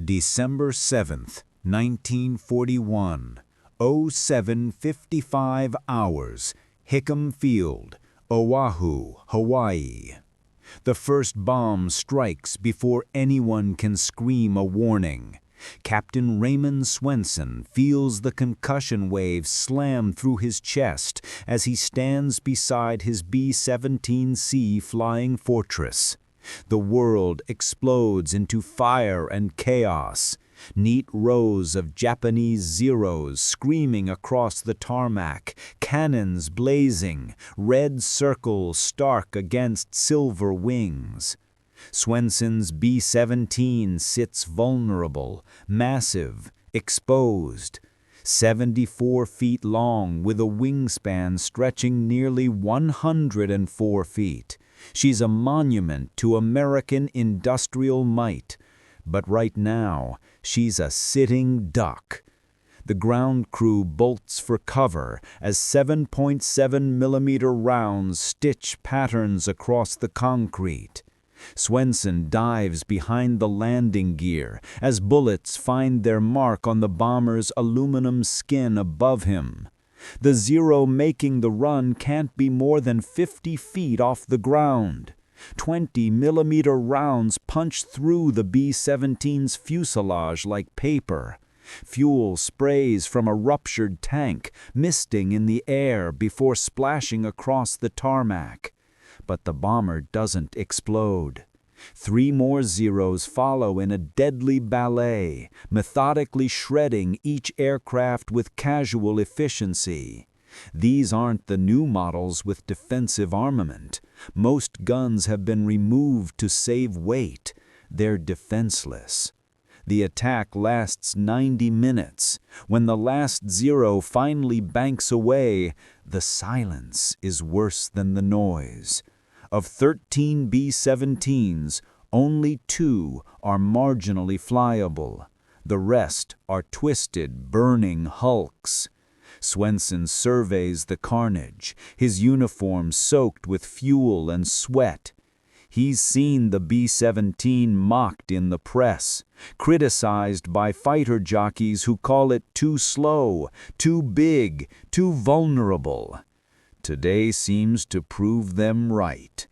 December 7th, 1941, 07:55 hours, Hickam Field, Oahu, Hawaii. The first bomb strikes before anyone can scream a warning. Captain Raymond Swenson feels the concussion wave slam through his chest as he stands beside his B-17C Flying Fortress. The world explodes into fire and chaos. Neat rows of Japanese Zeros screaming across the tarmac, cannons blazing, red circles stark against silver wings. Swenson's B-17 sits vulnerable, massive, exposed. 74 feet long with a wingspan stretching nearly 104 feet. She's a monument to American industrial might. But right now, she's a sitting duck. The ground crew bolts for cover as 7.7mm rounds stitch patterns across the concrete. Swenson dives behind the landing gear as bullets find their mark on the bomber's aluminum skin above him. The Zero making the run can't be more than 50 feet off the ground. 20mm rounds punch through the B-17's fuselage like paper. Fuel sprays from a ruptured tank, misting in the air before splashing across the tarmac. But the bomber doesn't explode. 3 more Zeros follow in a deadly ballet, methodically shredding each aircraft with casual efficiency. These aren't the new models with defensive armament. Most guns have been removed to save weight. They're defenseless. The attack lasts 90 minutes. When the last Zero finally banks away, the silence is worse than the noise. Of 13 B-17s, only 2 are marginally flyable. The rest are twisted, burning hulks. Swenson surveys the carnage, his uniform soaked with fuel and sweat. He's seen the B-17 mocked in the press, criticized by fighter jockeys who call it too slow, too big, too vulnerable. Today seems to prove them right.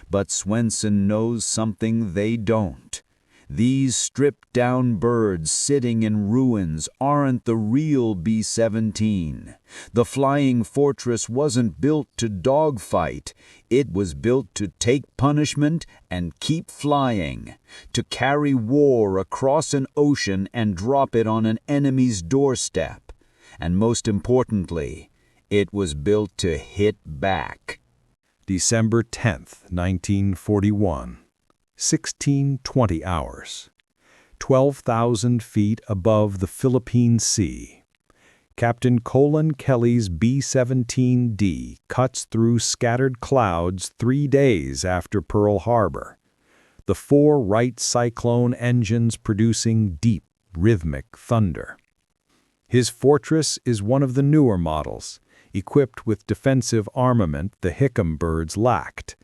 But Swenson knows something they don't. These stripped-down birds sitting in ruins aren't the real B-17. The Flying Fortress wasn't built to dogfight. It was built to take punishment and keep flying, to carry war across an ocean and drop it on an enemy's doorstep. And most importantly, it was built to hit back. December 10th, 1941. 16:20 hours. 12,000 feet above the Philippine Sea. Captain Colin Kelly's B-17D cuts through scattered clouds 3 days after Pearl Harbor. The 4 Wright Cyclone engines producing deep, rhythmic thunder. His Fortress is one of the newer models, equipped with defensive armament the Hickam birds lacked.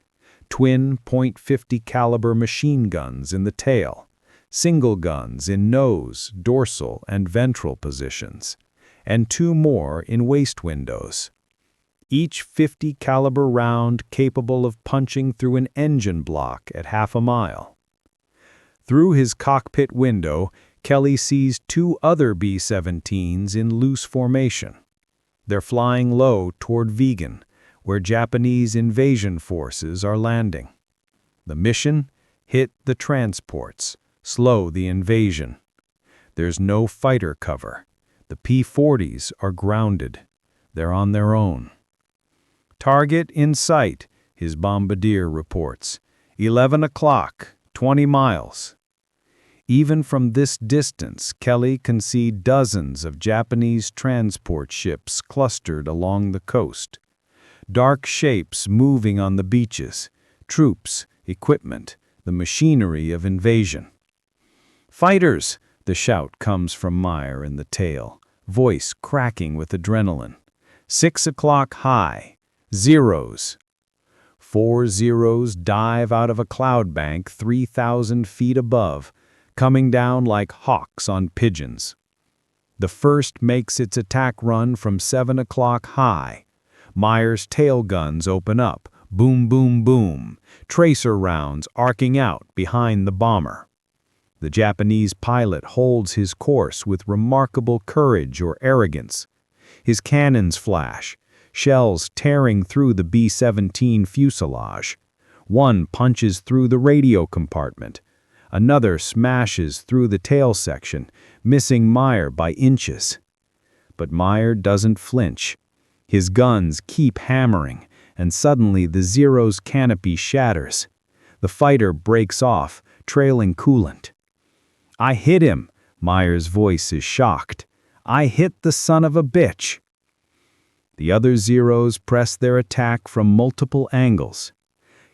Twin .50 caliber machine guns in the tail, single guns in nose, dorsal, and ventral positions, and 2 more in waist windows. Each .50 caliber round capable of punching through an engine block at half a mile. Through his cockpit window, Kelly sees 2 other B-17s in loose formation. They're flying low toward Vigan, where Japanese invasion forces are landing. The mission? Hit the transports, slow the invasion. There's no fighter cover. The P-40s are grounded. They're on their own. Target in sight, his bombardier reports. 11 o'clock, 20 miles. Even from this distance, Kelly can see dozens of Japanese transport ships clustered along the coast. Dark shapes moving on the beaches, troops, equipment, the machinery of invasion. "Fighters!" the shout comes from Meyer in the tail, voice cracking with adrenaline. 6 o'clock high, Zeros. 4 Zeros dive out of a cloud bank 3,000 feet above, coming down like hawks on pigeons. The first makes its attack run from 7 o'clock high. Meyer's tail guns open up, boom, boom, boom, tracer rounds arcing out behind the bomber. The Japanese pilot holds his course with remarkable courage or arrogance. His cannons flash, shells tearing through the B-17 fuselage. One punches through the radio compartment. Another smashes through the tail section, missing Meyer by inches. But Meyer doesn't flinch. His guns keep hammering, and suddenly the Zero's canopy shatters. The fighter breaks off, trailing coolant. "I hit him," Meyer's voice is shocked. "I hit the son of a bitch." The other Zeros press their attack from multiple angles.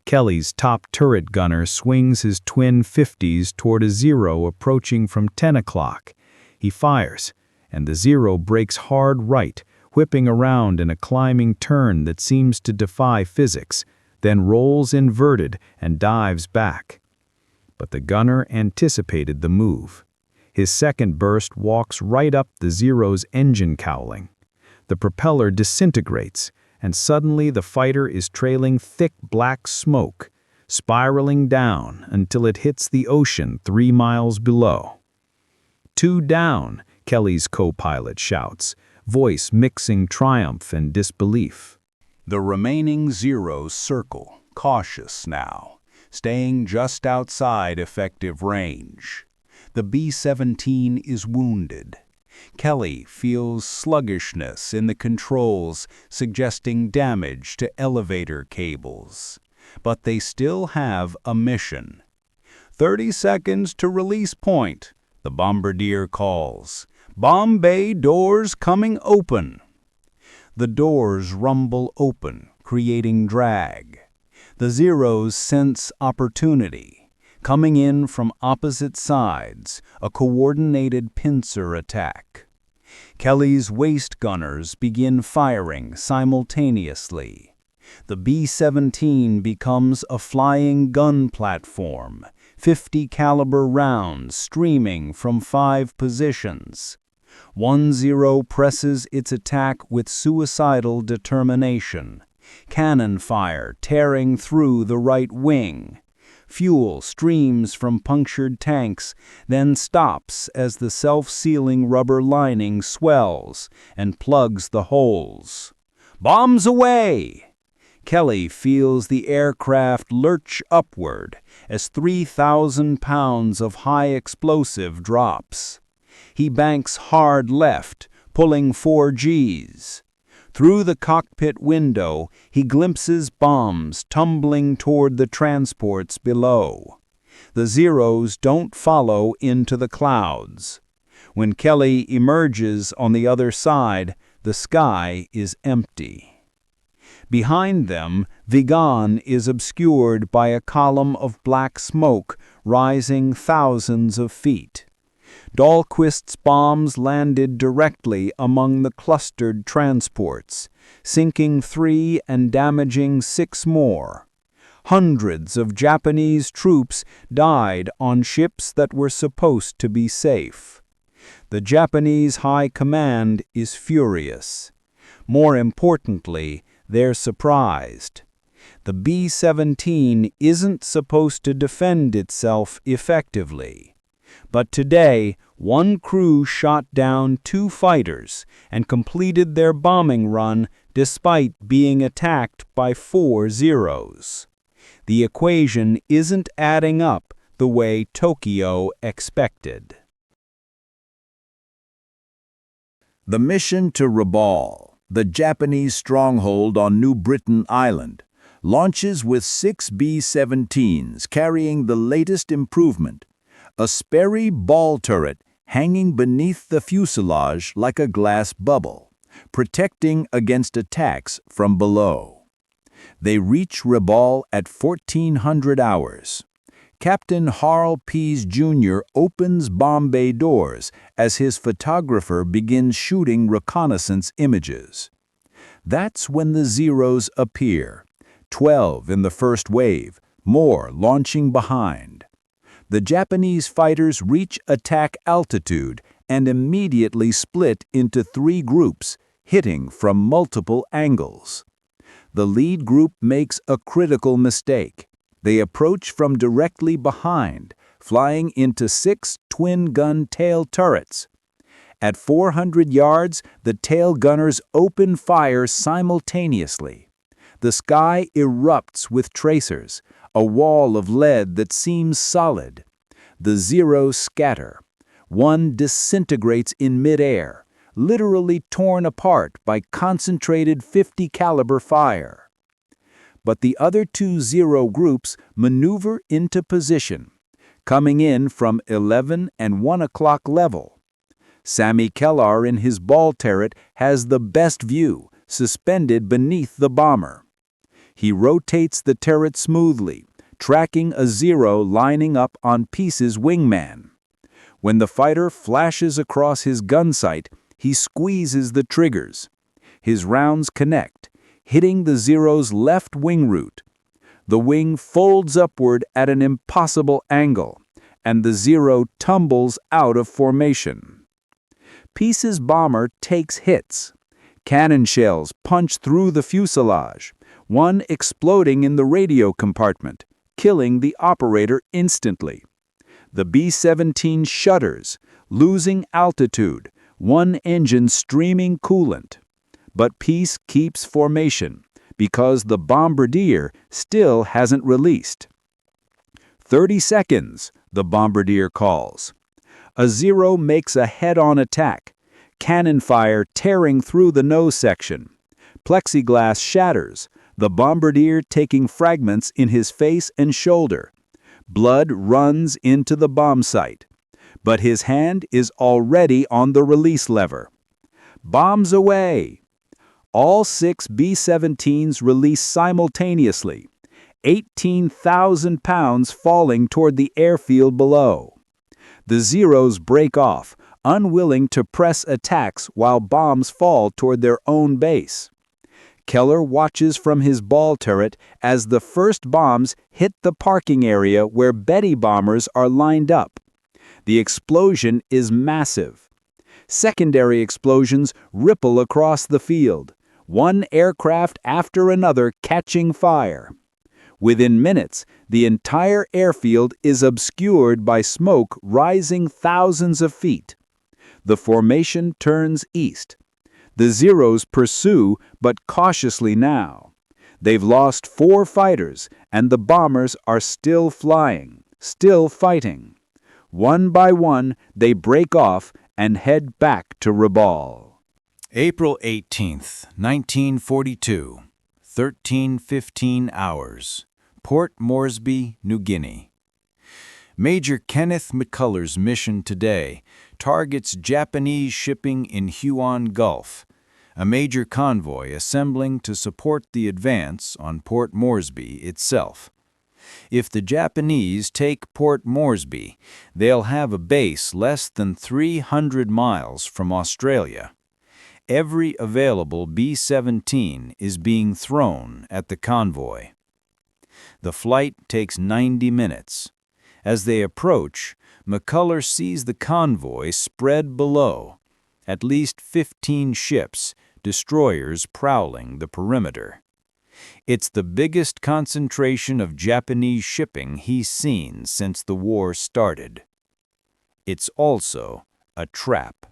Kelly's top turret gunner swings his twin 50s toward a Zero approaching from 10 o'clock. He fires, and the Zero breaks hard right, whipping around in a climbing turn that seems to defy physics, then rolls inverted and dives back. But the gunner anticipated the move. His second burst walks right up the Zero's engine cowling. The propeller disintegrates, and suddenly the fighter is trailing thick black smoke, spiraling down until it hits the ocean 3 miles below. "Two down," Kelly's co-pilot shouts, voice mixing triumph and disbelief. The remaining Zeros circle, cautious now, staying just outside effective range. The B-17 is wounded. Kelly feels sluggishness in the controls, suggesting damage to elevator cables. But they still have a mission. 30 seconds to release point, the bombardier calls. "Bomb bay doors coming open." The doors rumble open, creating drag. The Zeros sense opportunity. Coming in from opposite sides, a coordinated pincer attack. Kelly's waist gunners begin firing simultaneously. The B-17 becomes a flying gun platform, 50 caliber rounds streaming from 5 positions. 1 Zero presses its attack with suicidal determination. Cannon fire tearing through the right wing. Fuel streams from punctured tanks, then stops as the self-sealing rubber lining swells and plugs the holes. "Bombs away!" Kelly feels the aircraft lurch upward as 3,000 pounds of high explosive drops. He banks hard left, pulling 4 Gs. Through the cockpit window, he glimpses bombs tumbling toward the transports below. The Zeros don't follow into the clouds. When Kelly emerges on the other side, the sky is empty. Behind them, Vigan is obscured by a column of black smoke rising thousands of feet. Dahlquist's bombs landed directly among the clustered transports, sinking 3 and damaging 6 more. Hundreds of Japanese troops died on ships that were supposed to be safe. The Japanese High Command is furious. More importantly, they're surprised. The B-17 isn't supposed to defend itself effectively. But today, one crew shot down 2 fighters and completed their bombing run despite being attacked by 4 Zeros. The equation isn't adding up the way Tokyo expected. The mission to Rabaul, the Japanese stronghold on New Britain Island, launches with 6 B-17s carrying the latest improvement, a Sperry ball turret hanging beneath the fuselage like a glass bubble, protecting against attacks from below. They reach Rabaul at 1400 hours. Captain Harl Pease Jr. opens bomb bay doors as his photographer begins shooting reconnaissance images. That's when the Zeros appear, 12 in the first wave, more launching behind. The Japanese fighters reach attack altitude and immediately split into 3 groups, hitting from multiple angles. The lead group makes a critical mistake. They approach from directly behind, flying into 6 twin-gun tail turrets. At 400 yards, the tail gunners open fire simultaneously. The sky erupts with tracers, a wall of lead that seems solid. The Zeros scatter. One disintegrates in midair, literally torn apart by concentrated 50 caliber fire. But the other 2 Zero groups maneuver into position, coming in from 11 and 1 o'clock level. Sammy Kellar in his ball turret has the best view, suspended beneath the bomber. He rotates the turret smoothly, tracking a Zero lining up on Peace's wingman. When the fighter flashes across his gun sight, he squeezes the triggers. His rounds connect, hitting the Zero's left wing root. The wing folds upward at an impossible angle, and the Zero tumbles out of formation. Peace's bomber takes hits. Cannon shells punch through the fuselage, one exploding in the radio compartment, killing the operator instantly. The B-17 shudders, losing altitude, one engine streaming coolant. But Peace keeps formation, because the bombardier still hasn't released. 30 seconds, the bombardier calls. A Zero makes a head-on attack, cannon fire tearing through the nose section. Plexiglass shatters, the bombardier taking fragments in his face and shoulder. Blood runs into the bomb site, but his hand is already on the release lever. Bombs away! All 6 B-17s release simultaneously, 18,000 pounds falling toward the airfield below. The Zeros break off, unwilling to press attacks while bombs fall toward their own base. Keller watches from his ball turret as the first bombs hit the parking area where Betty bombers are lined up. The explosion is massive. Secondary explosions ripple across the field, one aircraft after another catching fire. Within minutes, the entire airfield is obscured by smoke rising thousands of feet. The formation turns east. The Zeros pursue, but cautiously now. They've lost 4 fighters, and the bombers are still flying, still fighting. One by one, they break off and head back to Rabaul. April 18th, 1942, 13:15 hours. Port Moresby, New Guinea. Major Kenneth McCulloch's mission today targets Japanese shipping in Huon Gulf, a major convoy assembling to support the advance on Port Moresby itself. If the Japanese take Port Moresby, they'll have a base less than 300 miles from Australia. Every available B-17 is being thrown at the convoy. The flight takes 90 minutes. As they approach, McCulloch sees the convoy spread below, at least 15 ships, destroyers prowling the perimeter. It's the biggest concentration of Japanese shipping he's seen since the war started. It's also a trap.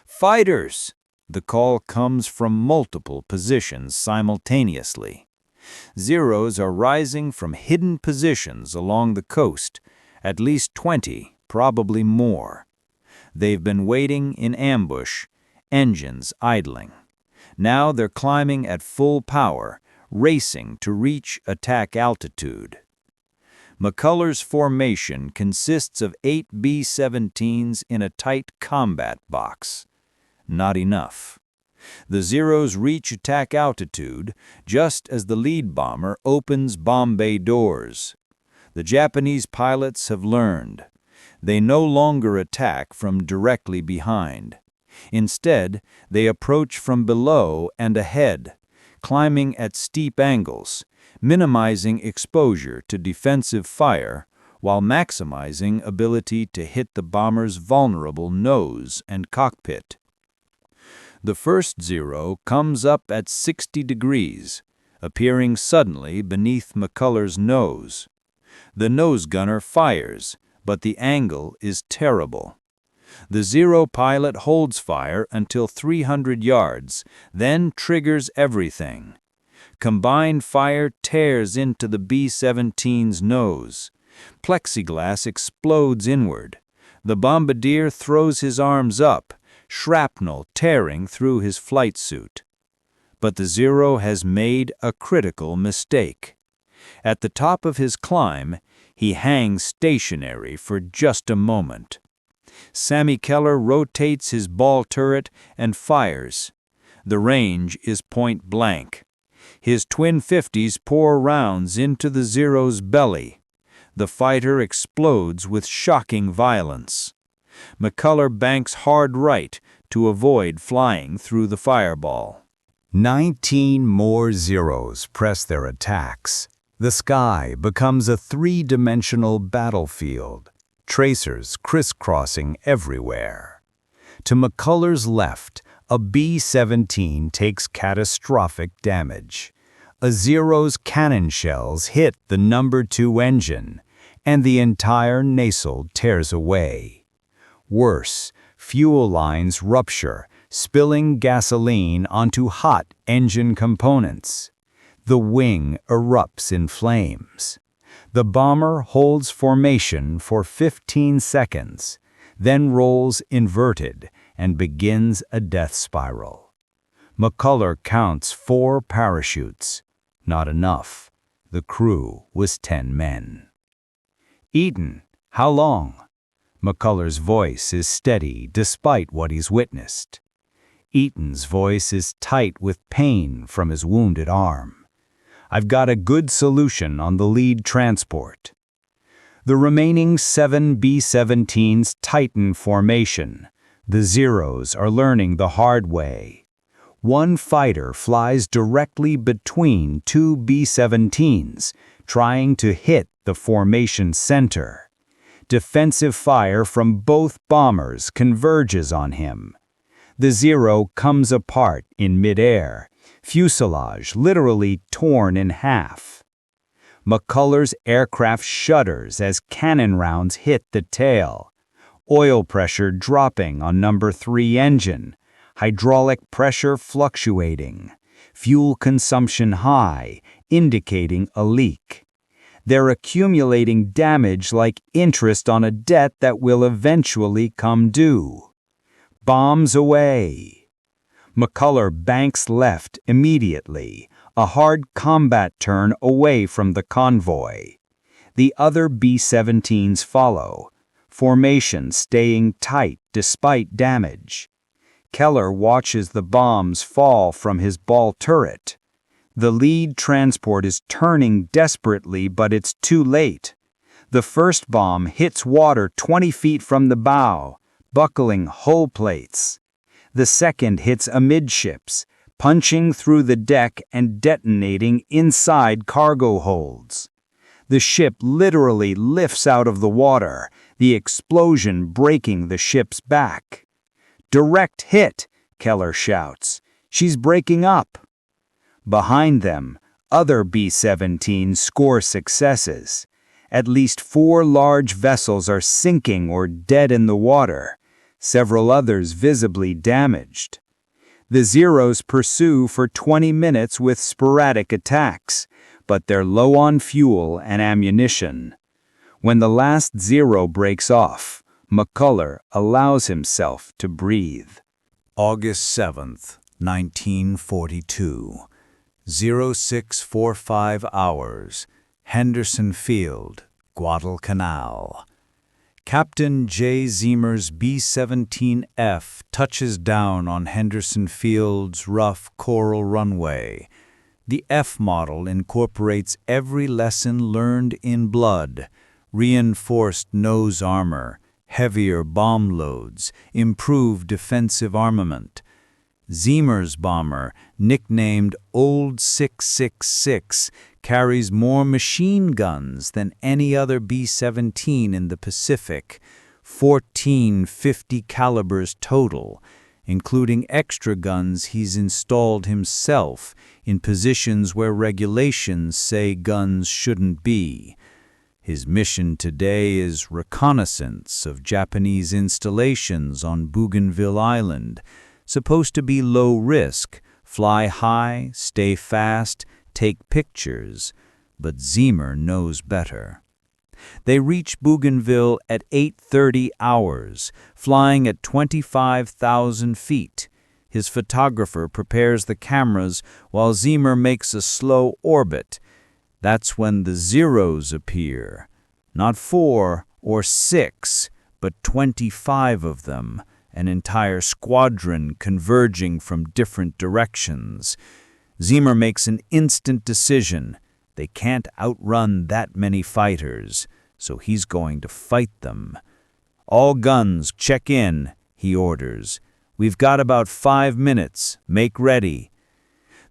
Fighters! The call comes from multiple positions simultaneously. Zeros are rising from hidden positions along the coast, at least 20, probably more. They've been waiting in ambush, engines idling. Now they're climbing at full power, racing to reach attack altitude. McCulloch's formation consists of 8 B-17s in a tight combat box. Not enough. The Zeros reach attack altitude just as the lead bomber opens bomb bay doors. The Japanese pilots have learned. They no longer attack from directly behind. Instead, they approach from below and ahead, climbing at steep angles, minimizing exposure to defensive fire while maximizing ability to hit the bomber's vulnerable nose and cockpit. The first Zero comes up at 60 degrees, appearing suddenly beneath McCulloch's nose. The nose gunner fires, but the angle is terrible. The Zero pilot holds fire until 300 yards, then triggers everything. Combined fire tears into the B-17's nose. Plexiglass explodes inward. The bombardier throws his arms up, shrapnel tearing through his flight suit. But the Zero has made a critical mistake. At the top of his climb, he hangs stationary for just a moment. Sammy Keller rotates his ball turret and fires. The range is point blank. His twin 50s pour rounds into the Zero's belly. The fighter explodes with shocking violence. McCulloch banks hard right to avoid flying through the fireball. 19 more Zeros press their attacks. The sky becomes a three-dimensional battlefield, tracers crisscrossing everywhere. To McCulloch's left, a B-17 takes catastrophic damage. A Zero's cannon shells hit the number 2 engine, and the entire nacelle tears away. Worse, fuel lines rupture, spilling gasoline onto hot engine components. The wing erupts in flames. The bomber holds formation for 15 seconds, then rolls inverted and begins a death spiral. McCulloch counts 4 parachutes. Not enough. The crew was 10 men. "Eaton, how long?" McCulloch's voice is steady despite what he's witnessed. Eaton's voice is tight with pain from his wounded arm. "I've got a good solution on the lead transport." The remaining 7 B-17s tighten formation. The Zeros are learning the hard way. One fighter flies directly between 2 B-17s, trying to hit the formation center. Defensive fire from both bombers converges on him. The Zero comes apart in midair, fuselage literally torn in half. McCulloch's aircraft shudders as cannon rounds hit the tail. Oil pressure dropping on number 3 engine, hydraulic pressure fluctuating, fuel consumption high, indicating a leak. They're accumulating damage like interest on a debt that will eventually come due. Bombs away. McCulloch banks left immediately, a hard combat turn away from the convoy. The other B-17s follow, formation staying tight despite damage. Keller watches the bombs fall from his ball turret. The lead transport is turning desperately, but it's too late. The first bomb hits water 20 feet from the bow, buckling hull plates. The second hits amidships, punching through the deck and detonating inside cargo holds. The ship literally lifts out of the water, the explosion breaking the ship's back. "Direct hit," Keller shouts. "She's breaking up." Behind them, other B-17s score successes. At least 4 large vessels are sinking or dead in the water, several others visibly damaged. The Zeros pursue for 20 minutes with sporadic attacks, but they're low on fuel and ammunition. When the last Zero breaks off, McCulloch allows himself to breathe. August 7th, 1942. 0645 hours. Henderson Field, Guadalcanal. Captain J. Zemer's B-17F touches down on Henderson Field's rough coral runway. The F model incorporates every lesson learned in blood: reinforced nose armor, heavier bomb loads, improved defensive armament. Zemer's bomber, nicknamed Old 666, carries more machine guns than any other B-17 in the Pacific, 14 50 calibers total, including extra guns he's installed himself in positions where regulations say guns shouldn't be. His mission today is reconnaissance of Japanese installations on Bougainville Island, supposed to be low risk, fly high, stay fast, take pictures, but Zimmer knows better. They reach Bougainville at 8:30 hours, flying at 25,000 feet. His photographer prepares the cameras while Zimmer makes a slow orbit. That's when the zeros appear. Not 4 or 6, but 25 of them, an entire squadron converging from different directions. Zimmer makes an instant decision. They can't outrun that many fighters, so he's going to fight them. "All guns, check in," he orders. "We've got about 5 minutes. Make ready."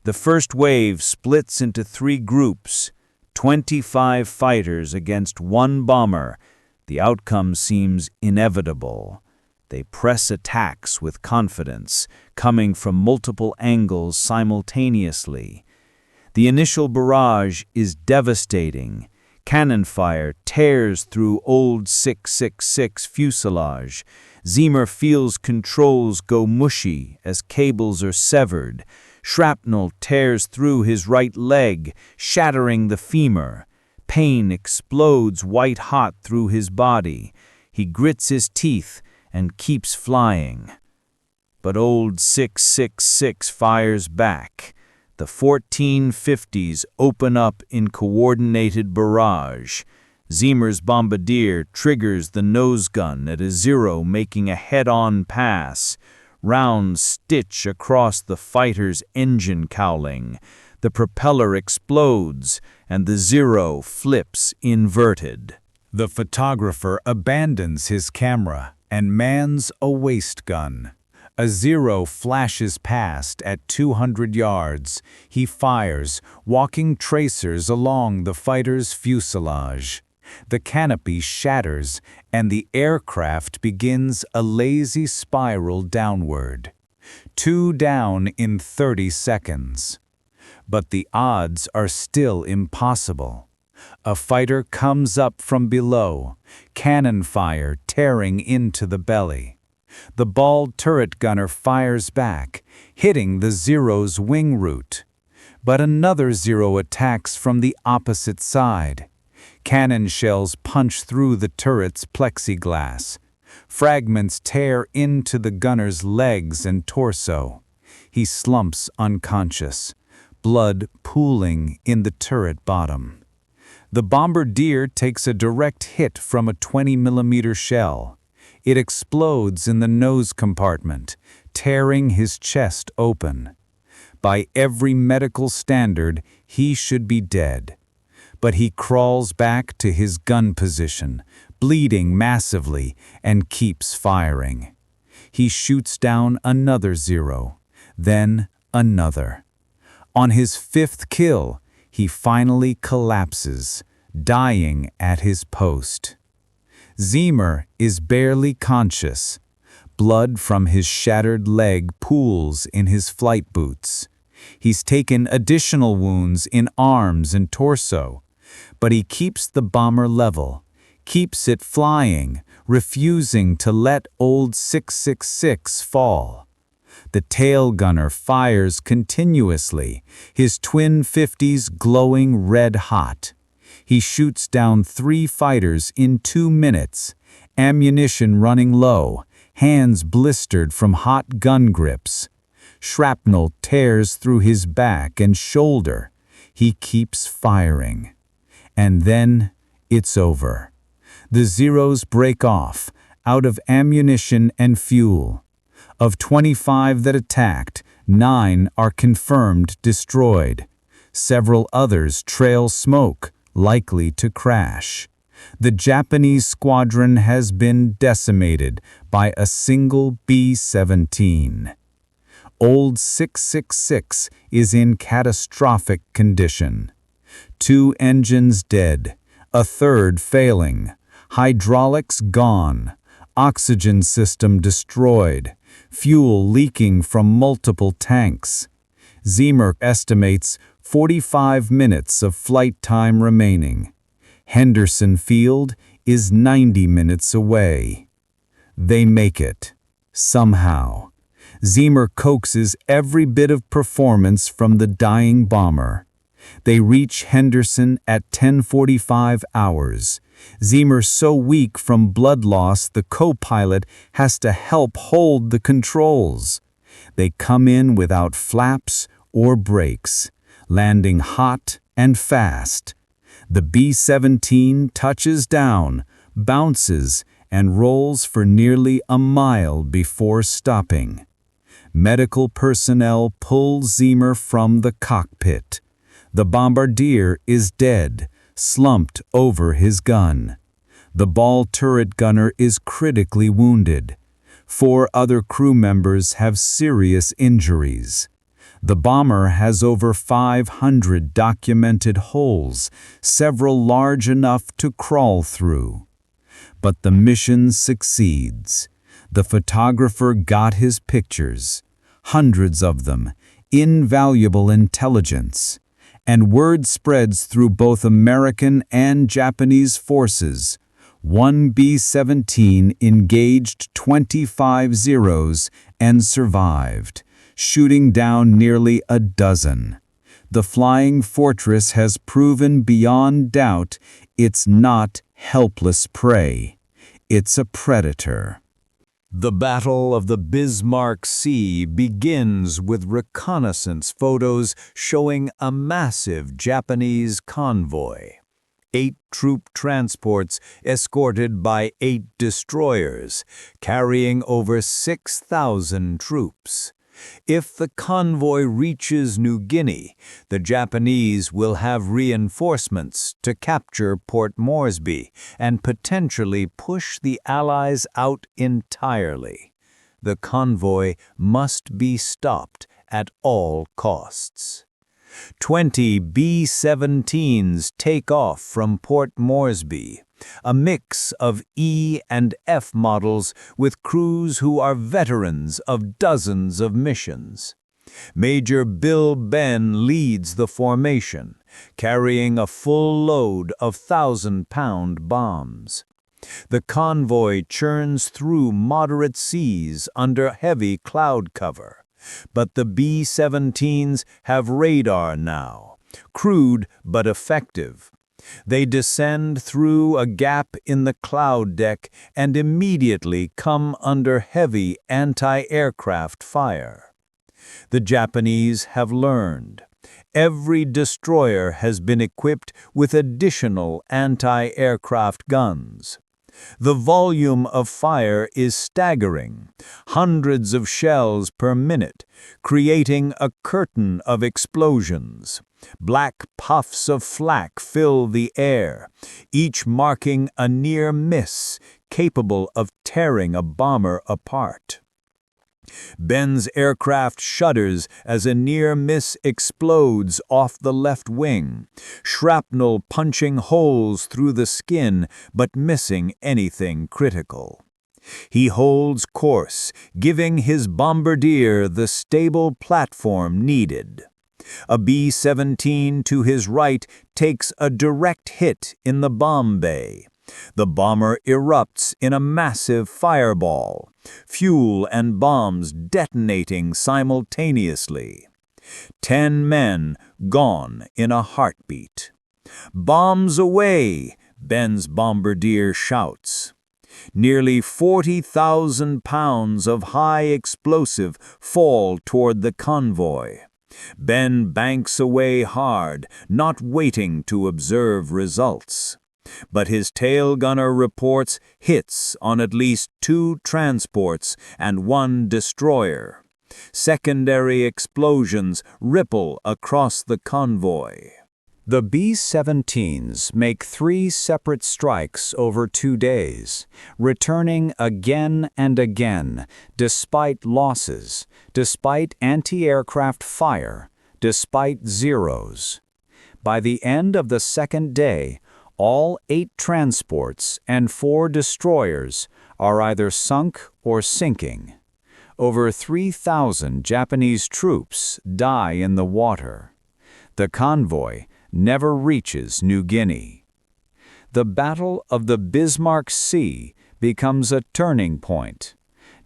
The first wave splits into 3 groups, 25 fighters against 1 bomber. The outcome seems inevitable. They press attacks with confidence, coming from multiple angles simultaneously. The initial barrage is devastating. Cannon fire tears through old 666 fuselage. Zimmer feels controls go mushy as cables are severed. Shrapnel tears through his right leg, shattering the femur. Pain explodes white-hot through his body. He grits his teeth and keeps flying. But old 666 fires back. The 1450s open up in coordinated barrage. Zimmer's bombardier triggers the nose gun at a 0, making a head-on pass. Rounds stitch across the fighter's engine cowling. The propeller explodes, and the 0 flips inverted. The photographer abandons his camera and mans a waist gun. A 0 flashes past at 200 yards. He fires, walking tracers along the fighter's fuselage. The canopy shatters, and the aircraft begins a lazy spiral downward. 2 down in 30 seconds. But the odds are still impossible. A fighter comes up from below, cannon fire tearing into the belly. The bald turret gunner fires back, hitting the 0's wing root. But another 0 attacks from the opposite side. Cannon shells punch through the turret's plexiglass. Fragments tear into the gunner's legs and torso. He slumps unconscious, blood pooling in the turret bottom. The bombardier takes a direct hit from a 20mm shell. It explodes in the nose compartment, tearing his chest open. By every medical standard, he should be dead. But he crawls back to his gun position, bleeding massively, and keeps firing. He shoots down another 0, then another. On his 5th kill, he finally collapses, dying at his post. Zimmer is barely conscious. Blood from his shattered leg pools in his flight boots. He's taken additional wounds in arms and torso, but he keeps the bomber level, keeps it flying, refusing to let old 666 fall. The tail gunner fires continuously, his twin 50s glowing red hot. He shoots down 3 fighters in 2 minutes, ammunition running low, hands blistered from hot gun grips. Shrapnel tears through his back and shoulder. He keeps firing. And then it's over. The 0s break off, out of ammunition and fuel. Of 25 that attacked, 9 are confirmed destroyed. Several others trail smoke, likely to crash. The Japanese squadron has been decimated by a single B-17. Old 666 is in catastrophic condition. 2 engines dead, a third failing, hydraulics gone, oxygen system destroyed, fuel leaking from multiple tanks. Zeamer estimates 45 minutes of flight time remaining. Henderson Field is 90 minutes away. They make it. Somehow. Zeamer coaxes every bit of performance from the dying bomber. They reach Henderson at 10:45 hours. Zeamer so weak from blood loss the co-pilot has to help hold the controls. They come in without flaps or brakes, landing hot and fast. The B-17 touches down, bounces, and rolls for nearly a mile before stopping. Medical personnel pull Zeamer from the cockpit. The bombardier is dead, slumped over his gun. The ball turret gunner is critically wounded. 4 other crew members have serious injuries. The bomber has over 500 documented holes, several large enough to crawl through. But the mission succeeds. The photographer got his pictures, hundreds of them, invaluable intelligence. And word spreads through both American and Japanese forces. 1 B-17 engaged 25 Zeros and survived, shooting down nearly a dozen. The flying fortress has proven beyond doubt it's not helpless prey. It's a predator. The Battle of the Bismarck Sea begins with reconnaissance photos showing a massive Japanese convoy. 8 troop transports escorted by 8 destroyers, carrying over 6,000 troops. If the convoy reaches New Guinea, the Japanese will have reinforcements to capture Port Moresby and potentially push the Allies out entirely. The convoy must be stopped at all costs. 20 B-17s take off from Port Moresby, a mix of E and F models with crews who are veterans of dozens of missions. Major Bill Benn leads the formation, carrying a full load of 1,000-pound bombs. The convoy churns through moderate seas under heavy cloud cover. But the B-17s have radar now, crude but effective. They descend through a gap in the cloud deck and immediately come under heavy anti-aircraft fire. The Japanese have learned. Every destroyer has been equipped with additional anti-aircraft guns. The volume of fire is staggering, hundreds of shells per minute, creating a curtain of explosions. Black puffs of flak fill the air, each marking a near miss capable of tearing a bomber apart. Benn's aircraft shudders as a near miss explodes off the left wing, shrapnel punching holes through the skin but missing anything critical. He holds course, giving his bombardier the stable platform needed. A B-17 to his right takes a direct hit in the bomb bay. The bomber erupts in a massive fireball, fuel and bombs detonating simultaneously. 10 men gone in a heartbeat. "Bombs away!" Benn's bombardier shouts. Nearly 40,000 pounds of high explosive fall toward the convoy. Ben banks away hard, not waiting to observe results. But his tail gunner reports hits on at least 2 transports and 1 destroyer. Secondary explosions ripple across the convoy. The B-17s make 3 separate strikes over 2 days, returning again and again, despite losses, despite anti-aircraft fire, despite Zeros. By the end of the second day, all 8 transports and 4 destroyers are either sunk or sinking. Over 3,000 Japanese troops die in the water. The convoy never reaches New Guinea. The Battle of the Bismarck Sea becomes a turning point.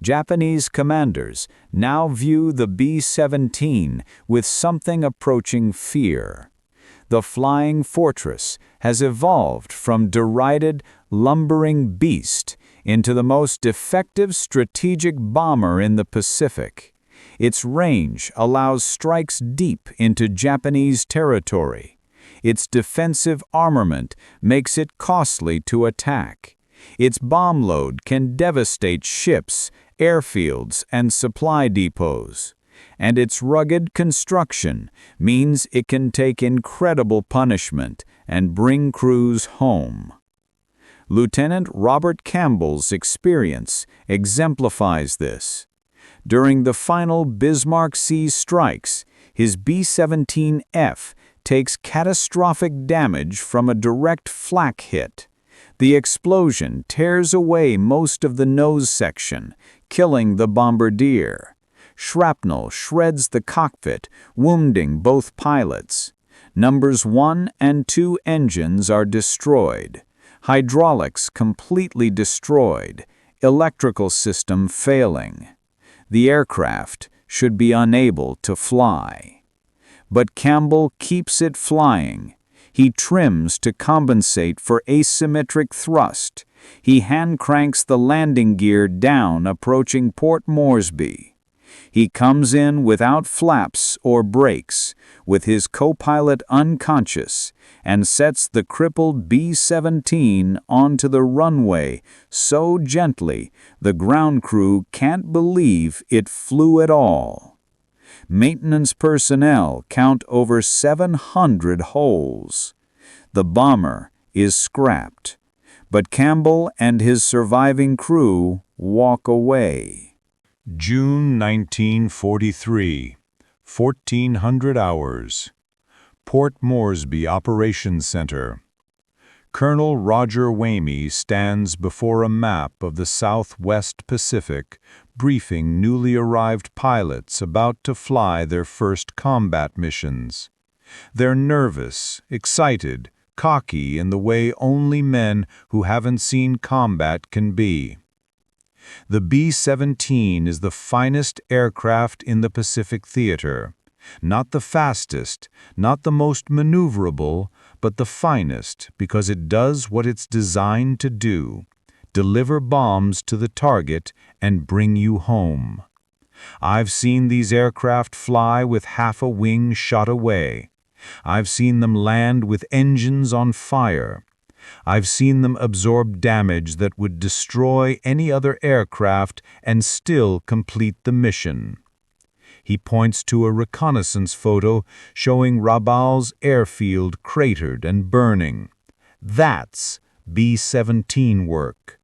Japanese commanders now view the B-17 with something approaching fear. The flying fortress has evolved from derided, lumbering beast into the most effective strategic bomber in the Pacific. Its range allows strikes deep into Japanese territory. Its defensive armament makes it costly to attack. Its bomb load can devastate ships, airfields, and supply depots. And its rugged construction means it can take incredible punishment and bring crews home. Lieutenant Robert Campbell's experience exemplifies this. During the final Bismarck Sea strikes, his B-17F takes catastrophic damage from a direct flak hit. The explosion tears away most of the nose section, killing the bombardier. Shrapnel shreds the cockpit, wounding both pilots. Numbers 1 and 2 engines are destroyed. Hydraulics completely destroyed. Electrical system failing. The aircraft should be unable to fly. But Campbell keeps it flying. He trims to compensate for asymmetric thrust. He hand cranks the landing gear down approaching Port Moresby. He comes in without flaps or brakes, with his co-pilot unconscious, and sets the crippled B-17 onto the runway so gently the ground crew can't believe it flew at all. Maintenance personnel count over 700 holes. The bomber is scrapped, but Campbell and his surviving crew walk away. June 1943, 1400 hours. Port Moresby Operations Center. Colonel Roger Ramey stands before a map of the Southwest Pacific, briefing newly arrived pilots about to fly their first combat missions. They're nervous, excited, cocky in the way only men who haven't seen combat can be. The B-17 is the finest aircraft in the Pacific theater. Not the fastest, not the most maneuverable, but the finest because it does what it's designed to do: deliver bombs to the target and bring you home. I've seen these aircraft fly with half a wing shot away. I've seen them land with engines on fire. I've seen them absorb damage that would destroy any other aircraft and still complete the mission. He points to a reconnaissance photo showing Rabaul's airfield cratered and burning. That's B-17 work.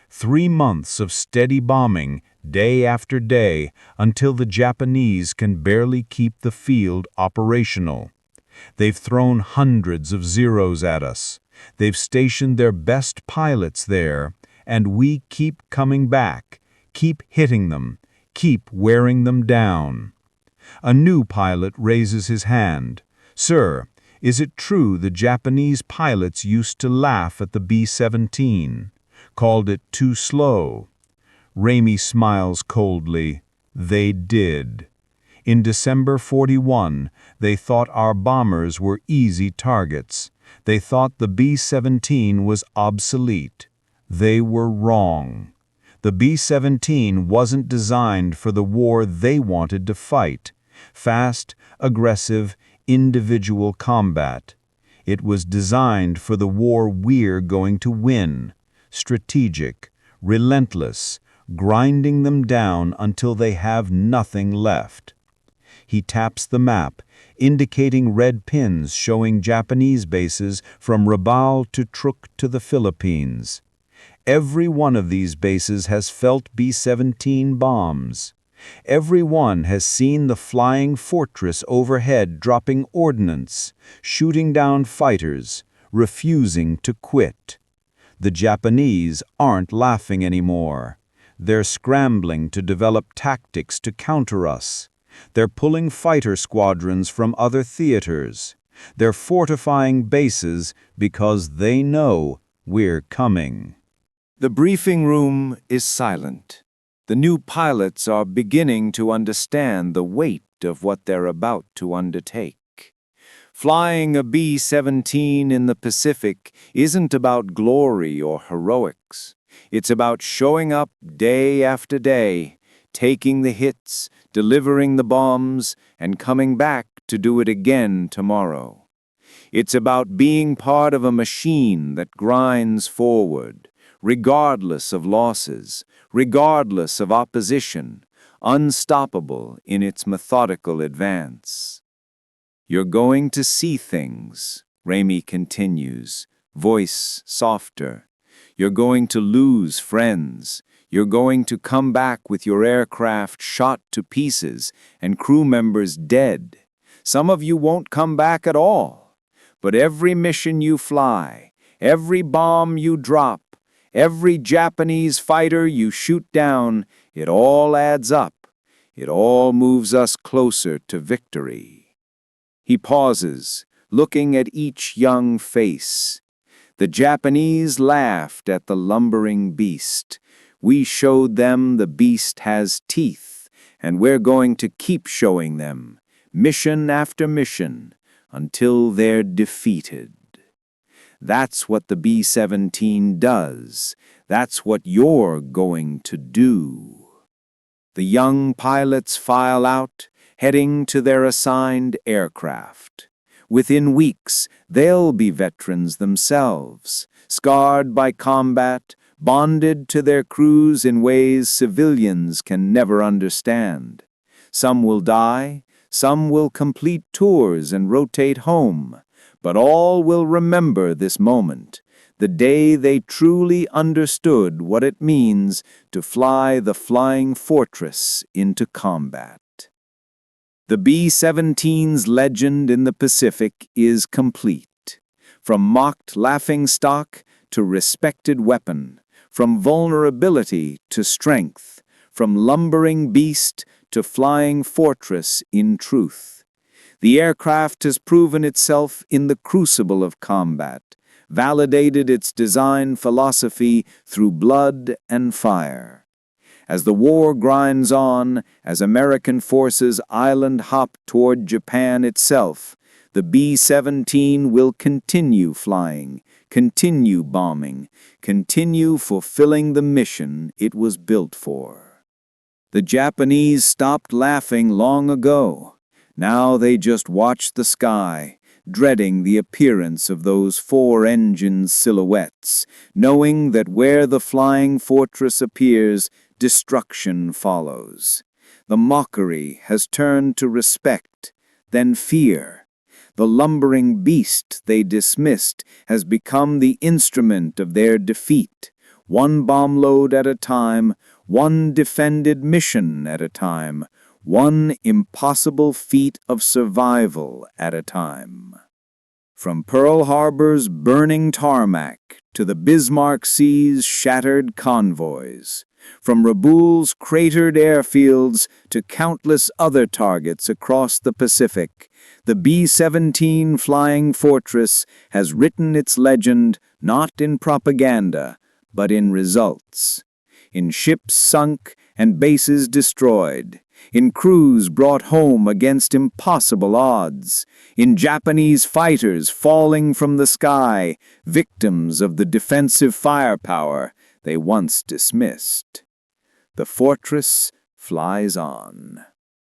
3 months of steady bombing, day after day, until the Japanese can barely keep the field operational. They've thrown hundreds of Zeros at us. They've stationed their best pilots there, and we keep coming back, keep hitting them, keep wearing them down. A new pilot raises his hand. "Sir, is it true the Japanese pilots used to laugh at the B-17, called it too slow?" Ramey smiles coldly. "They did. In December 41, they thought our bombers were easy targets. They thought the B-17 was obsolete. They were wrong. The B-17 wasn't designed for the war they wanted to fight: fast, aggressive, individual combat. It was designed for the war we're going to win: strategic, relentless, grinding them down until they have nothing left." He taps the map, indicating red pins showing Japanese bases from Rabaul to Truk to the Philippines. Every one of these bases has felt B-17 bombs. Every one has seen the flying fortress overhead dropping ordnance, shooting down fighters, refusing to quit. The Japanese aren't laughing anymore. They're scrambling to develop tactics to counter us. They're pulling fighter squadrons from other theaters. They're fortifying bases because they know we're coming. The briefing room is silent. The new pilots are beginning to understand the weight of what they're about to undertake. Flying a B-17 in the Pacific isn't about glory or heroics. It's about showing up day after day, taking the hits, delivering the bombs, and coming back to do it again tomorrow. It's about being part of a machine that grinds forward, regardless of losses, regardless of opposition, unstoppable in its methodical advance. You're going to see things, Raimi continues, voice softer. You're going to lose friends. You're going to come back with your aircraft shot to pieces and crew members dead. Some of you won't come back at all. But every mission you fly, every bomb you drop, every Japanese fighter you shoot down, it all adds up. It all moves us closer to victory. He pauses, looking at each young face. The Japanese laughed at the lumbering beast. We showed them the beast has teeth, and we're going to keep showing them, mission after mission, until they're defeated. That's what the B-17 does. That's what you're going to do. The young pilots file out, heading to their assigned aircraft. Within weeks, they'll be veterans themselves, scarred by combat, bonded to their crews in ways civilians can never understand. Some will die, some will complete tours and rotate home, but all will remember this moment, the day they truly understood what it means to fly the flying fortress into combat. The B-17's legend in the Pacific is complete. From mocked laughingstock to respected weapon, from vulnerability to strength, from lumbering beast to flying fortress in truth. The aircraft has proven itself in the crucible of combat, validated its design philosophy through blood and fire. As the war grinds on, as American forces island hop toward Japan itself, the B-17 will continue flying, continue bombing, continue fulfilling the mission it was built for. The Japanese stopped laughing long ago. Now they just watch the sky, dreading the appearance of those four-engine silhouettes, knowing that where the flying fortress appears, destruction follows. The mockery has turned to respect, then fear. The lumbering beast they dismissed has become the instrument of their defeat, one bomb load at a time, one defended mission at a time, one impossible feat of survival at a time. From Pearl Harbor's burning tarmac to the Bismarck Sea's shattered convoys, from Rabaul's cratered airfields to countless other targets across the Pacific, the B-17 Flying Fortress has written its legend not in propaganda, but in results. In ships sunk and bases destroyed, in crews brought home against impossible odds, in Japanese fighters falling from the sky, victims of the defensive firepower they once dismissed. The fortress flies on.